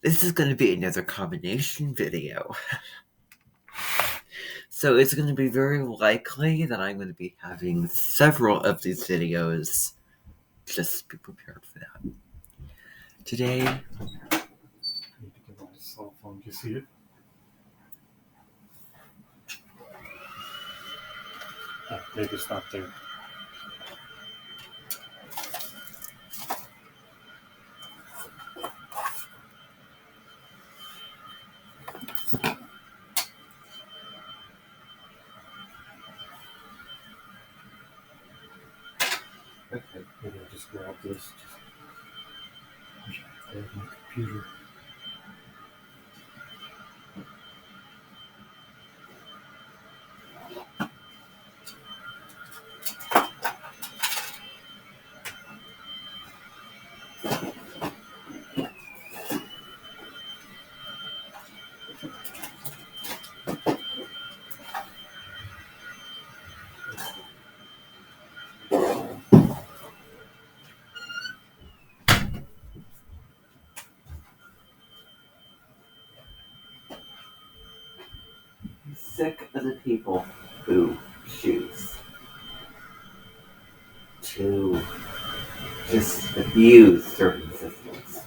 This is going to be another combination video. So it's going to be very likely that I'm going to be having several of these videos. Just be prepared for that. Today, I need to get my cell phone. Do you see it? Oh, maybe it's not there. Okay, maybe I'll just grab this. Grab my computer. I'm sick of the people who choose to just abuse certain systems.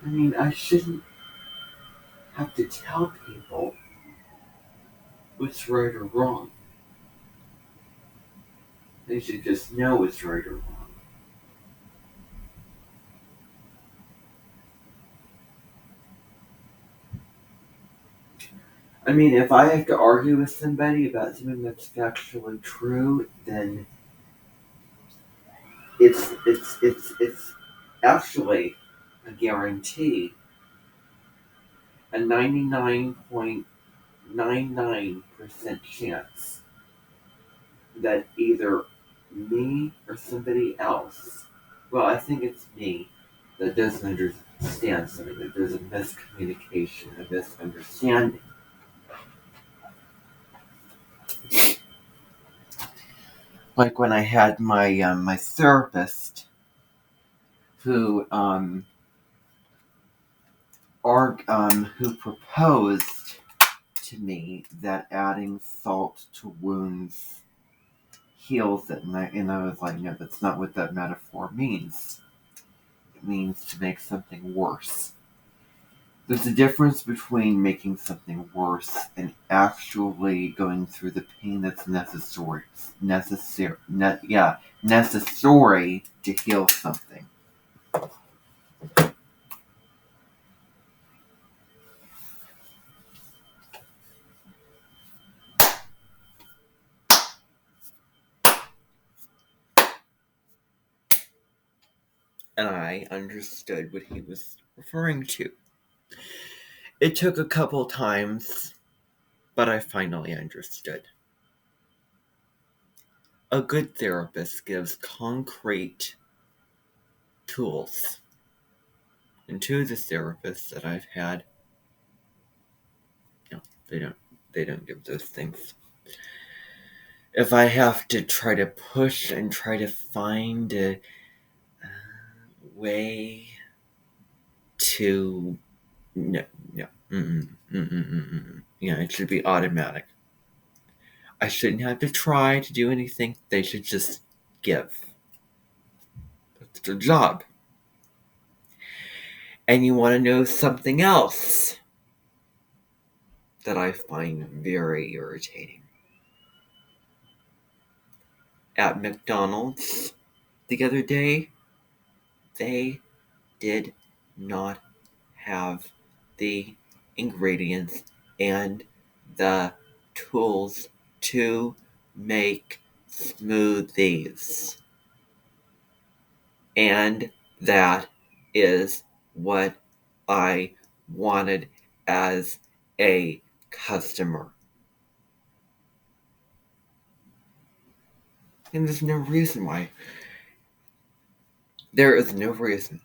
I mean, I shouldn't have to tell people what's right or wrong. They should just know what's right or wrong. I mean, if I have to argue with somebody about something that's factually true, then it's actually a guarantee, a 99.99% chance that either me or somebody else, well, I think it's me, that doesn't understand something, that there's a miscommunication, a misunderstanding. Like when I had my my therapist who who proposed to me that adding salt to wounds heals it, and I was like, no, that's not what that metaphor means. It means to make something worse. There's a difference between making something worse and actually going through the pain that's necessary to heal something. And I understood what he was referring to. It took a couple times, but I finally understood. A good therapist gives concrete tools. And two of the therapists that I've had, no, they don't give those things. If I have to try to push and try to find a way to no. Yeah, it should be automatic. I shouldn't have to try to do anything. They should just give. That's their job. And you want to know something else that I find very irritating. At McDonald's the other day, they did not have the ingredients and the tools to make smoothies. And that is what I wanted as a customer. And there's no reason why. There is no reason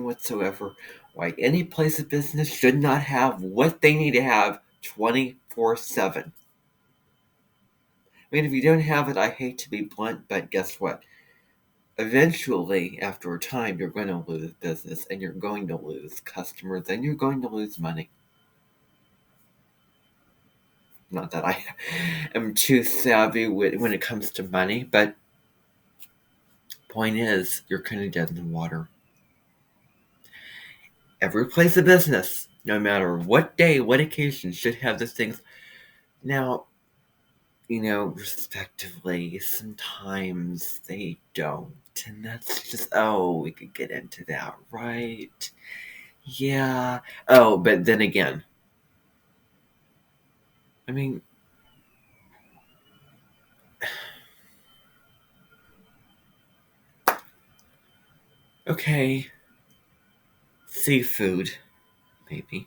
whatsoever why any place of business should not have what they need to have 24/7. I mean, if you don't have it, I hate to be blunt, but guess what? Eventually, after a time, you're going to lose business, and you're going to lose customers, and you're going to lose money. Not that I am too savvy when it comes to money, but point is, you're kind of dead in the water. Every place of business, no matter what day, what occasion, should have those things. Now, respectively, sometimes they don't. And that's just, we could get into that, right? Yeah. Oh, but then again, I mean, okay, seafood, maybe.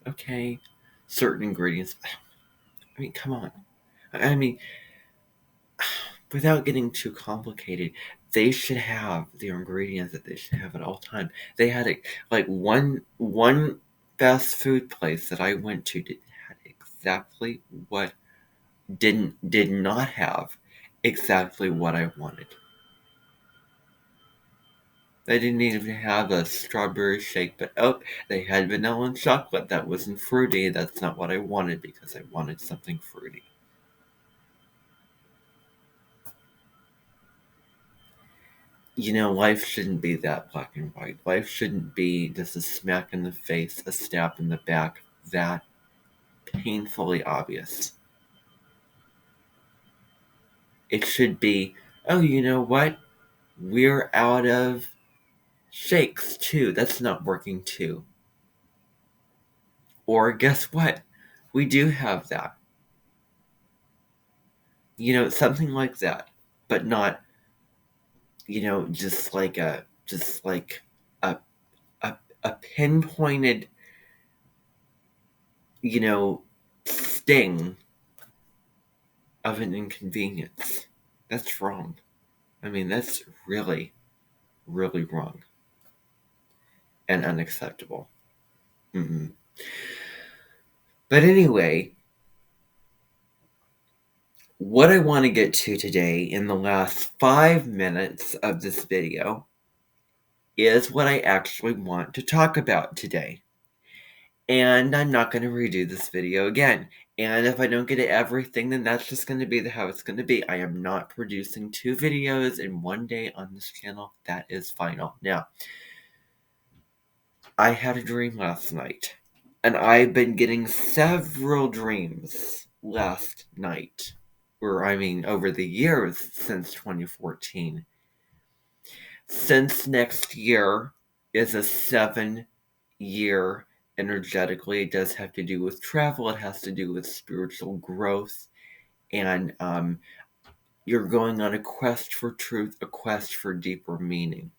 Okay, certain ingredients. I mean, come on. I mean, without getting too complicated, they should have the ingredients that they should have at all time. They had it like one fast food place that I went to had exactly what did not have exactly what I wanted. They didn't even have a strawberry shake, but they had vanilla and chocolate. That wasn't fruity. That's not what I wanted because I wanted something fruity. Life shouldn't be that black and white. Life shouldn't be just a smack in the face, a stab in the back, that painfully obvious. It should be, you know what? We're out of shakes too. That's not working too. Or guess what? We do have that. Something like that. But not, just like a a pinpointed, sting of an inconvenience. That's wrong. I mean, that's really, really wrong and unacceptable. Mm-mm. But anyway, what I want to get to today in the last 5 minutes of this video is what I actually want to talk about today. And I'm not going to redo this video again. And if I don't get to everything, then that's just going to be how it's going to be. I am not producing 2 videos in one day on this channel. That is final. Now, I had a dream last night. And I've been getting several dreams last night. Over the years since 2014. Since next year is a 7-year energetically. It does have to do with travel. It has to do with spiritual growth. And you're going on a quest for truth, a quest for deeper meaning.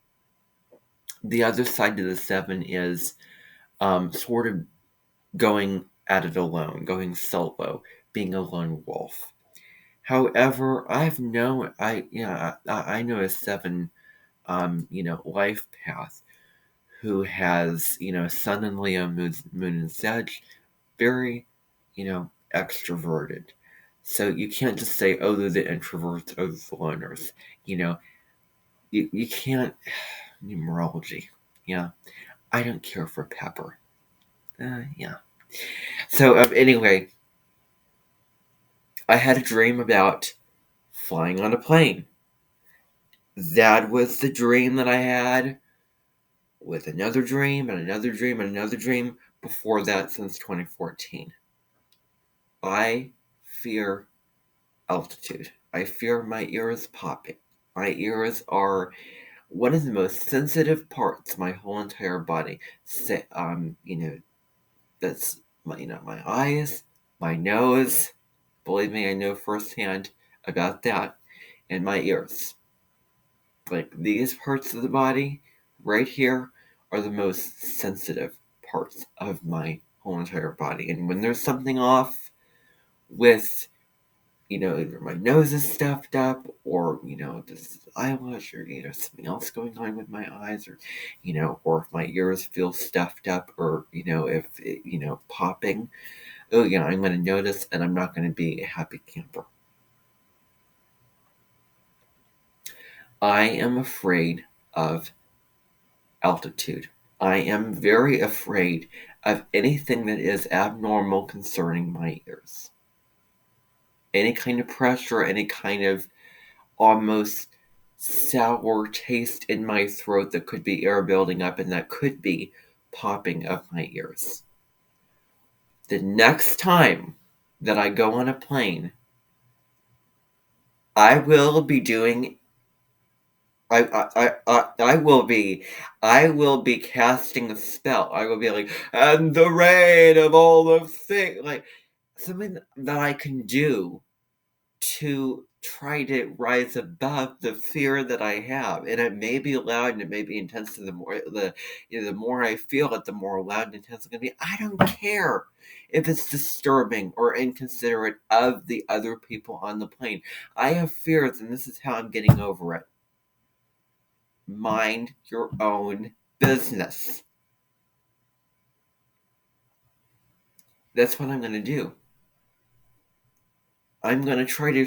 The other side to the 7 is sort of going at it alone, going solo, being a lone wolf. However, I know a 7, life path who has, Sun in Leo, Moon in Sag, very, extroverted. So you can't just say, they're the introverts or the loners. You can't, numerology. Yeah. I don't care for pepper. Yeah. So, anyway, I had a dream about flying on a plane. That was the dream that I had with another dream and another dream and another dream before that since 2014. I fear altitude. I fear my ears popping. My ears are one of the most sensitive parts of my whole entire body. That's my eyes, my nose. Believe me, I know firsthand about that, and my ears. Like these parts of the body right here are the most sensitive parts of my whole entire body. And when there's something off with, either my nose is stuffed up, or, this eyelash, or, something else going on with my eyes, or, or if my ears feel stuffed up, or, if it, popping. Oh, yeah, I'm going to notice, and I'm not going to be a happy camper. I am afraid of altitude. I am very afraid of anything that is abnormal concerning my ears. Any kind of pressure, any kind of almost sour taste in my throat that could be air building up, and that could be popping of my ears. The next time that I go on a plane, I will be doing I will be casting a spell. I will be like, and the rain of all the things, like something that I can do to try to rise above the fear that I have. And it may be loud and it may be intense, and the more I feel it, the more loud and intense it's gonna be. I don't care if it's disturbing or inconsiderate of the other people on the plane. I have fears, and this is how I'm getting over it. Mind your own business. That's what I'm going to do. I'm going to try to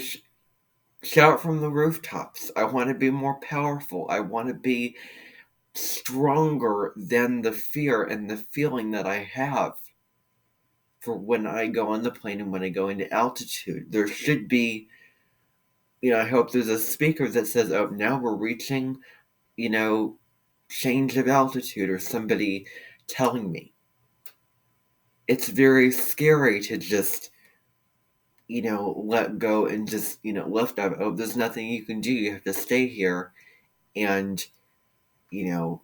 shout from the rooftops. I want to be more powerful. I want to be stronger than the fear and the feeling that I have for when I go on the plane and when I go into altitude. There should be, I hope there's a speaker that says, oh, now we're reaching, change of altitude, or somebody telling me. It's very scary to just, let go and just, lift up. Oh, there's nothing you can do. You have to stay here. And, you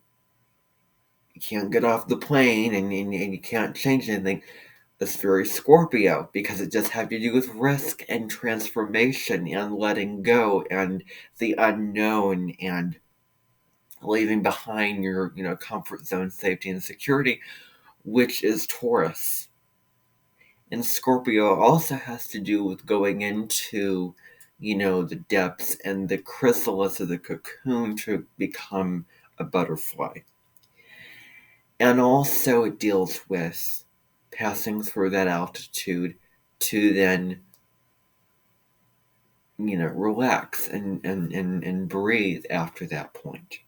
can't get off the plane, and you can't change anything. That's very Scorpio, because it just has to do with risk and transformation and letting go and the unknown and leaving behind your, comfort zone, safety, and security, which is Taurus. And Scorpio also has to do with going into, the depths and the chrysalis of the cocoon to become a butterfly. And also it deals with passing through that altitude to then, relax and breathe after that point.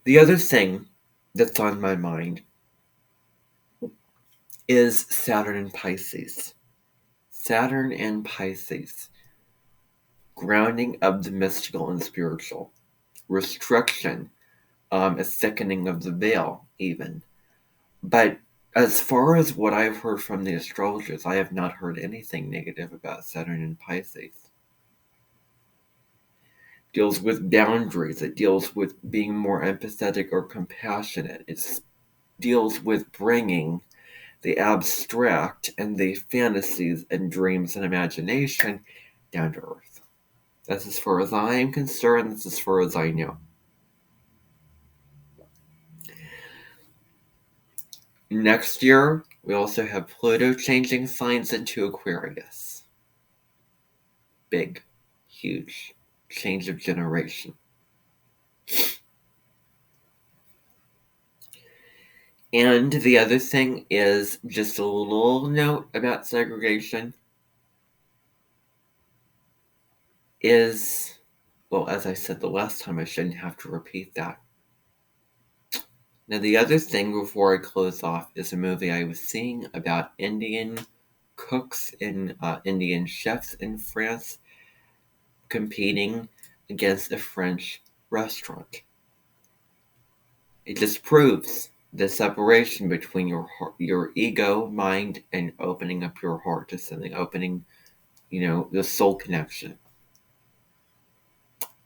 The other thing that's on my mind is Saturn and Pisces. Saturn and Pisces. Grounding of the mystical and spiritual. Restriction, a thickening of the veil, even. But as far as what I've heard from the astrologers, I have not heard anything negative about Saturn and Pisces. It deals with boundaries. It deals with being more empathetic or compassionate. It deals with bringing the abstract and the fantasies and dreams and imagination down to earth. That's as far as I am concerned. That's as far as I know. Next year, we also have Pluto changing signs into Aquarius. Big, huge change of generation. And the other thing is just a little note about segregation is, well, as I said the last time, I shouldn't have to repeat that. Now, the other thing before I close off is a movie I was seeing about Indian cooks and Indian chefs in France competing against a French restaurant. It just proves the separation between your ego, mind, and opening up your heart to something, opening, the soul connection,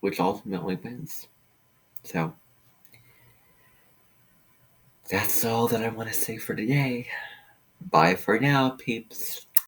which ultimately wins. So, that's all that I want to say for today. Bye for now, peeps.